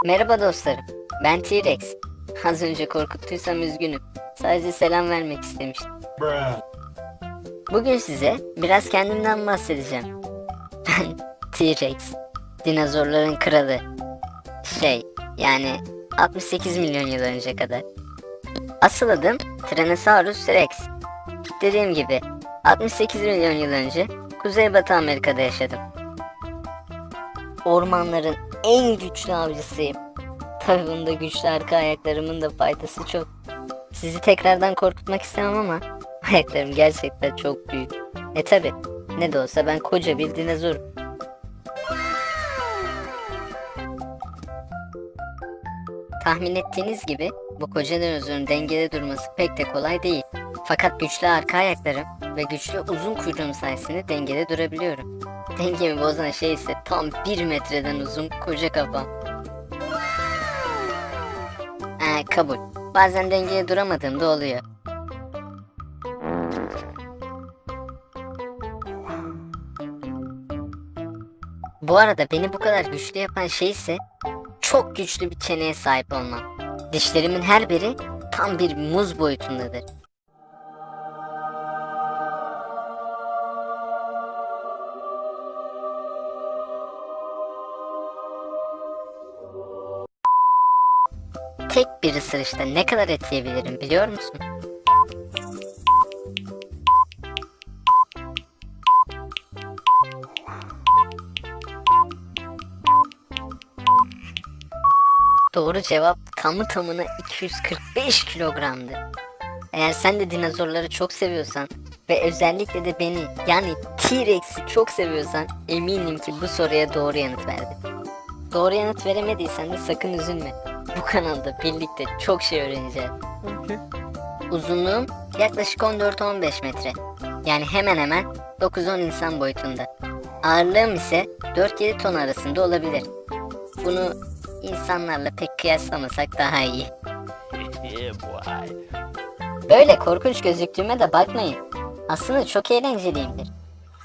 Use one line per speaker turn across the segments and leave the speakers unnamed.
Merhaba dostlarım. Ben T-Rex. Az önce korkuttuysam üzgünüm. Sadece selam vermek istemiştim. Bugün size biraz kendimden bahsedeceğim. Ben T-Rex. Dinozorların kralı. Şey, yani 68 milyon yıl önce kadar. Asıl adım Tyrannosaurus Rex. Dediğim gibi 68 milyon yıl önce Kuzeybatı Amerika'da yaşadım. Ormanların en güçlü avcısıyım. Tabii bunda güçlü arka ayaklarımın da faydası çok. Sizi tekrardan korkutmak istemem ama ayaklarım gerçekten çok büyük. Tabi ne de olsa ben koca bir dinozorum. Tahmin ettiğiniz gibi bu koca dinozorun dengede durması pek de kolay değil. Fakat güçlü arka ayaklarım ve güçlü uzun kuyruğum sayesinde dengede durabiliyorum. Dengemi bozan şey ise tam 1 metreden uzun koca kafam. Kabul. Bazen dengeye duramadığımda oluyor. Bu arada beni bu kadar güçlü yapan şey ise çok güçlü bir çeneye sahip olmam. Dişlerimin her biri tam bir muz boyutundadır. Tek bir ısırışta ne kadar et yiyebilirim biliyor musun? Doğru cevap tamı tamına 245 kilogramdı. Eğer sen de dinozorları çok seviyorsan ve özellikle de beni yani T-Rex'i çok seviyorsan eminim ki bu soruya doğru yanıt verdin. Doğru yanıt veremediysen de sakın üzülme. Bu kanalda birlikte çok şey öğreneceğiz. Uzunluğum yaklaşık 14-15 metre. Yani hemen hemen 9-10 insan boyutunda. Ağırlığım ise 4-7 ton arasında olabilir. Bunu insanlarla pek kıyaslamasak daha iyi. Böyle korkunç gözüktüğüme de bakmayın. Aslında çok eğlenceliyimdir.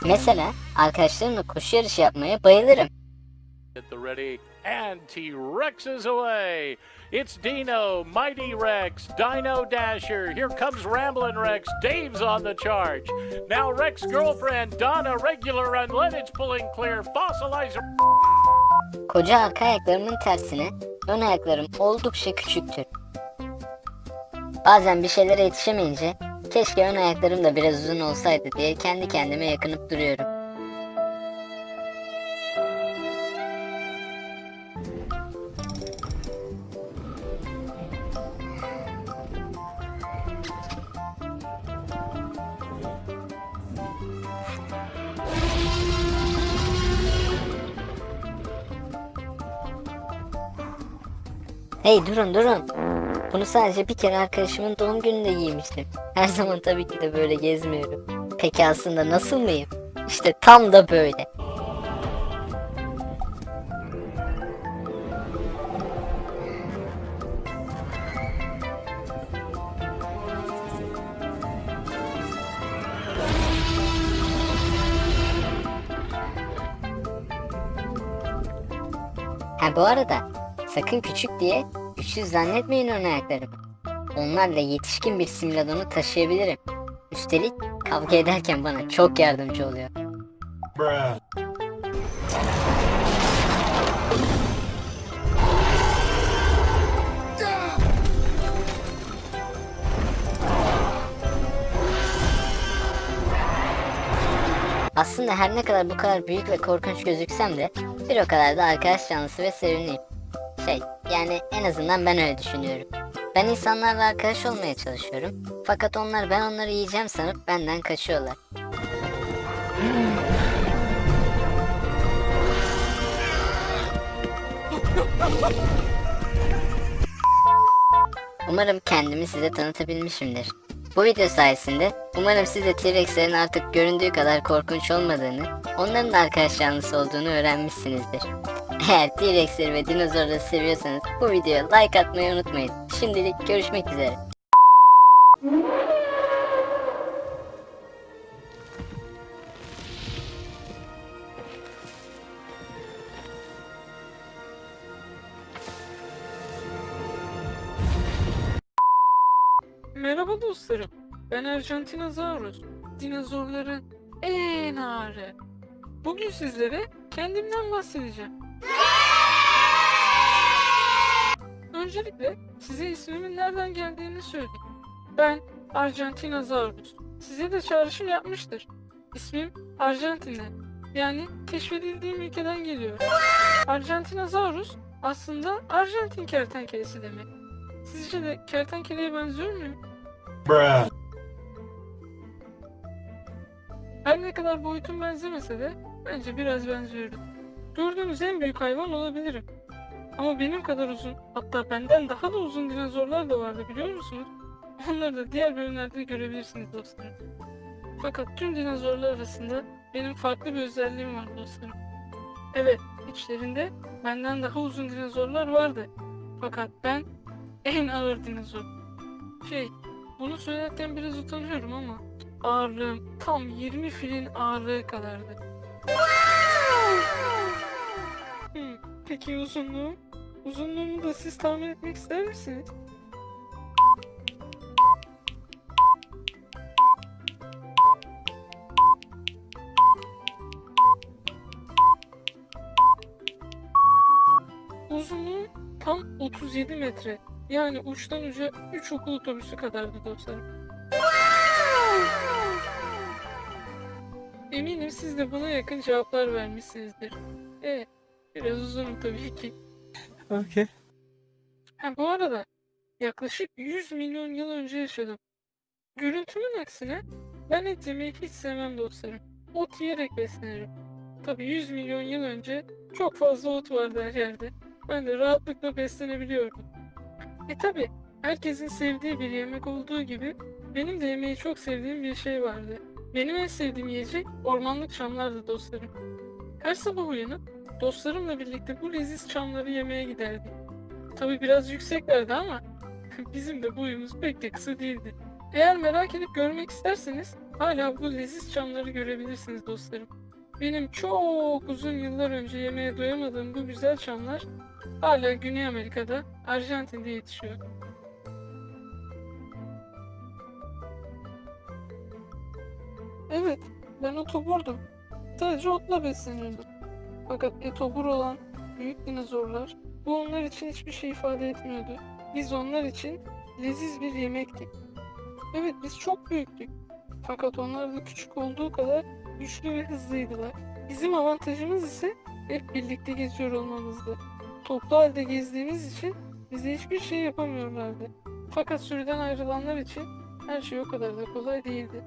Mesela arkadaşlarımla koşu yarışı yapmaya bayılırım.
At the ready, and T-Rex is away. It's Dino, Mighty Rex, Dino Dasher. Here comes Ramblin' Rex. Dave's on the charge. Now Rex girlfriend Donna regular and Lennox pulling clear. Fossilizer.
Koca arka ayaklarımın tersine ön ayaklarım oldukça küçüktür. Bazen bir şeylere yetişemeyince keşke ön ayaklarım da biraz uzun olsaydı diye kendi kendime yakınıp duruyorum. Hey durun. Bunu sadece bir kere arkadaşımın doğum gününde giymiştim. Her zaman tabii ki de böyle gezmiyorum. Peki aslında nasıl mıyım? İşte tam da böyle. Ha bu arada sakın küçük diye güçsüz zannetmeyin ön ayaklarımı. Onlarla yetişkin bir simüladonu taşıyabilirim. Üstelik kavga ederken bana çok yardımcı oluyor. Aslında her ne kadar bu kadar büyük ve korkunç gözüksem de bir o kadar da arkadaş canlısı ve sevimliyim. Yani en azından ben öyle düşünüyorum. Ben insanlarla arkadaş olmaya çalışıyorum. Fakat ben onları yiyeceğim sanıp benden kaçıyorlar. Umarım kendimi size tanıtabilmişimdir. Bu video sayesinde umarım siz de T-Rex'lerin artık göründüğü kadar korkunç olmadığını, onların da arkadaş canlısı olduğunu öğrenmişsinizdir. Eğer T-Rex'leri ve dinozorları seviyorsanız bu videoya like atmayı unutmayın. Şimdilik görüşmek üzere.
Merhaba dostlarım. Ben Argentinosaurus. Dinozorların en ağırı. Bugün sizlere kendimden bahsedeceğim. Öncelikle size ismimin nereden geldiğini söyleyeyim. Ben Argentinosaurus. Size de çağrışım yapmıştır. İsmim Arjantin'den. Yani keşfedildiğim ülkeden geliyor. Argentinosaurus aslında Arjantin kertenkelesi demek. Sizce de kertenkeleye benziyor muyum? Her ne kadar boyutum benzemese de bence biraz benziyorum. Gördüğünüz en büyük hayvan olabilirim. Ama benim kadar uzun, hatta benden daha da uzun dinozorlar da vardı, biliyor musunuz? Onları da diğer bölümlerde görebilirsiniz dostlarım. Fakat tüm dinozorlar arasında benim farklı bir özelliğim var dostlarım. Evet, içlerinde benden daha uzun dinozorlar vardı. Fakat ben en ağır dinozor. Bunu söylerken biraz utanıyorum ama ağırlığım tam 20 filin ağırlığı kadardı. Peki uzunluğum? Uzunluğumu da siz tahmin etmek ister misiniz? Uzunluğum tam 37 metre. Yani uçtan uca 3 okul otobüsü kadardı dostlarım. Eminim siz de buna yakın cevaplar vermişsinizdir. Evet, biraz uzunum tabii ki.
Okay.
Bu arada yaklaşık 100 milyon yıl önce yaşadım. Görüntümün aksine ben et yemeyi hiç sevmem dostlarım. Ot yiyerek beslenirim. Tabii 100 milyon yıl önce çok fazla ot vardı her yerde. Ben de rahatlıkla beslenebiliyordum. Tabii herkesin sevdiği bir yemek olduğu gibi benim de yemeği çok sevdiğim bir şey vardı. Benim en sevdiğim yiyecek ormanlık çamlardı dostlarım. Her sabah uyanıp dostlarımla birlikte bu leziz çamları yemeye giderdik. Tabii biraz yükseklerdi ama bizim de boyumuz pek de kısa değildi. Eğer merak edip görmek isterseniz hala bu leziz çamları görebilirsiniz dostlarım. Benim çok uzun yıllar önce yemeye doyamadığım bu güzel çamlar hala Güney Amerika'da, Arjantin'de yetişiyor. Evet, ben otoburdum. Sadece otla beslenirdim. Fakat etobur olan büyük dinozorlar, bu onlar için hiçbir şey ifade etmiyordu. Biz onlar için leziz bir yemektik. Evet, biz çok büyüktük. Fakat onlar da küçük olduğu kadar güçlü ve hızlıydılar. Bizim avantajımız ise hep birlikte geziyor olmamızdı. Toplu halde gezdiğimiz için bize hiçbir şey yapamıyorlardı. Fakat sürüden ayrılanlar için her şey o kadar da kolay değildi.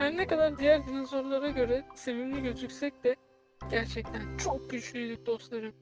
Her ne kadar diğer dinozorlara göre sevimli gözüksek de gerçekten çok güçlüydük dostlarım.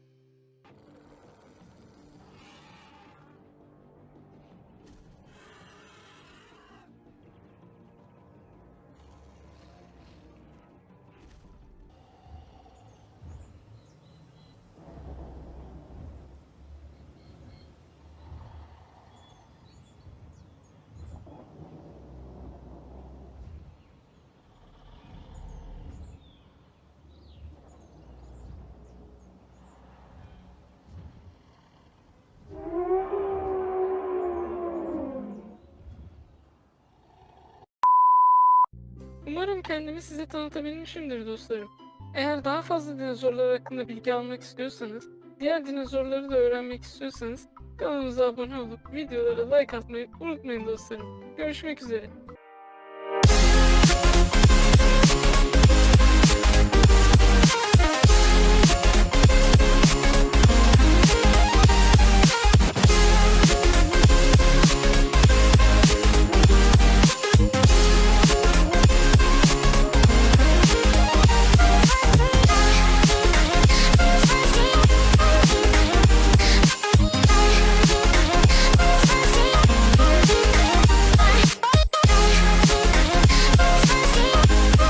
Umarım kendimi size tanıtabilmişimdir dostlarım. Eğer daha fazla dinozorlar hakkında bilgi almak istiyorsanız, diğer dinozorları da öğrenmek istiyorsanız kanalımıza abone olup videolara like atmayı unutmayın dostlarım. Görüşmek üzere.